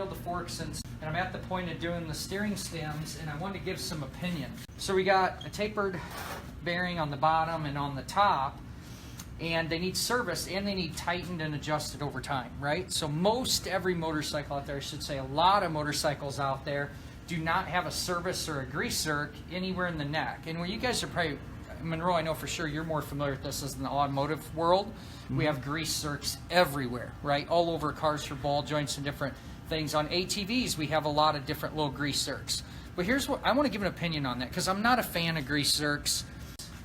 build the forks and I'm at the point of doing the steering stems, and I want to give some opinion. So we got a tapered bearing on the bottom and on the top, and they need service and they need tightened and adjusted over time, right? So most every motorcycle out there, I should say a lot of motorcycles out there, do not have a service or a grease zerk anywhere in the neck. And where you guys are probably, Monroe, I know for sure you're more familiar with this as in the automotive world. Mm-hmm. We have grease zerks everywhere, right? All over cars for ball joints and different things. On ATVs, we have a lot of different little grease zerks. But here's what I want to give an opinion on that, because I'm not a fan of grease zerks.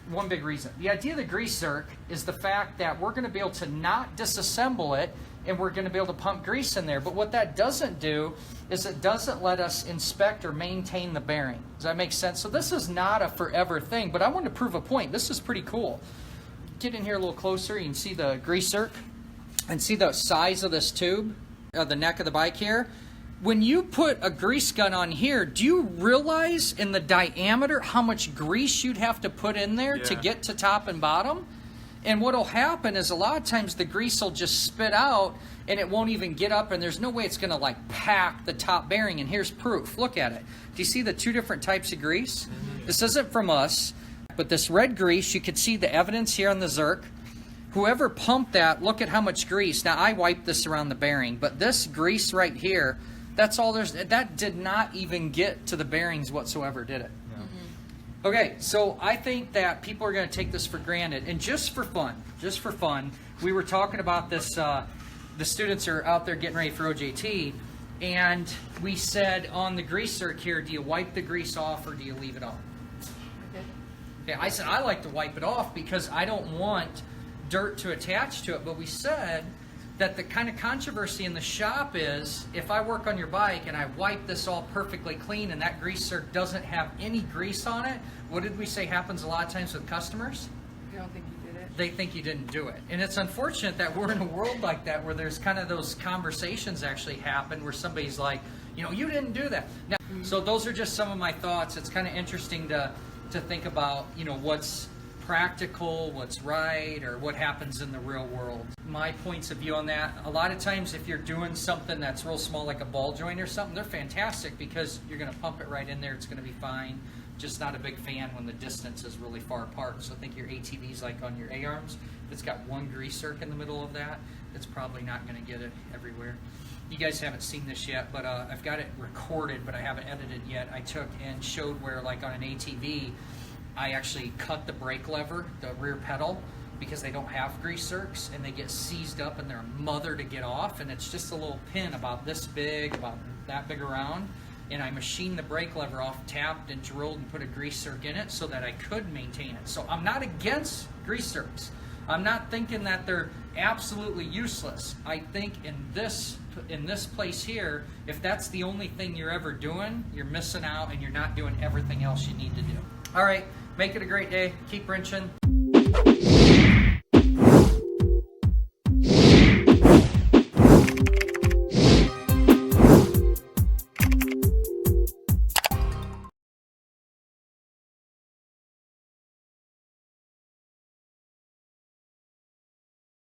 One big reason. The idea of the grease zerk is the fact that we're going to be able to not disassemble it, and we're going to be able to pump grease in there. But what that doesn't do is it doesn't let us inspect or maintain the bearing. Does that make sense? So this is not a forever thing, but I want to prove a point. This is pretty cool. Get in here a little closer. You can see the grease zerk and see the size of this tube, the neck of the bike here. When you put a grease gun on here, do you realize in the diameter how much grease you'd have to put in there to get to top and bottom? And what'll happen is a lot of times the grease will just spit out and it won't even get up, and there's no way it's gonna like pack the top bearing. And here's proof. Look at it. Do you see the two different types of grease? Mm-hmm. This isn't from us, but this red grease, you could see the evidence here on the zerk. Whoever pumped that, look at how much grease. Now I wiped this around the bearing, but this grease right here, that's all there's. That did not even get to the bearings whatsoever, did it? No. Mm-hmm. Okay, so I think that people are going to take this for granted, and just for fun, we were talking about this. The students are out there getting ready for OJT, and we said on the grease zerk here, do you wipe the grease off or do you leave it on? Okay, I said I like to wipe it off because I don't want dirt to attach to it, but we said that the kind of controversy in the shop is if I work on your bike and I wipe this all perfectly clean and that grease zerk doesn't have any grease on it, what did we say happens a lot of times with customers? They don't think you did it. They think you didn't do it. And it's unfortunate that we're in a world like that where there's kind of those conversations actually happen where somebody's like, you know, you didn't do that. Now, so those are just some of my thoughts. It's kind of interesting to think about, you know, what's practical, what's right, or what happens in the real world. My points of view on that, a lot of times if you're doing something that's real small like a ball joint or something, they're fantastic because you're going to pump it right in there, it's going to be fine. Just not a big fan when the distance is really far apart. So think your ATVs like on your A-arms, if it's got one grease zerk in the middle of that, it's probably not going to get it everywhere. You guys haven't seen this yet, but I've got it recorded, but I haven't edited yet. I took and showed where, like on an ATV, I actually cut the brake lever, the rear pedal, because they don't have grease zerks, and they get seized up and they're a mother to get off, and it's just a little pin about this big, about that big around, and I machined the brake lever off, tapped and drilled and put a grease zerk in it so that I could maintain it. So I'm not against grease zerks. I'm not thinking that they're absolutely useless. I think in this place here, if that's the only thing you're ever doing, you're missing out and you're not doing everything else you need to do. All right, make it a great day. Keep wrenching.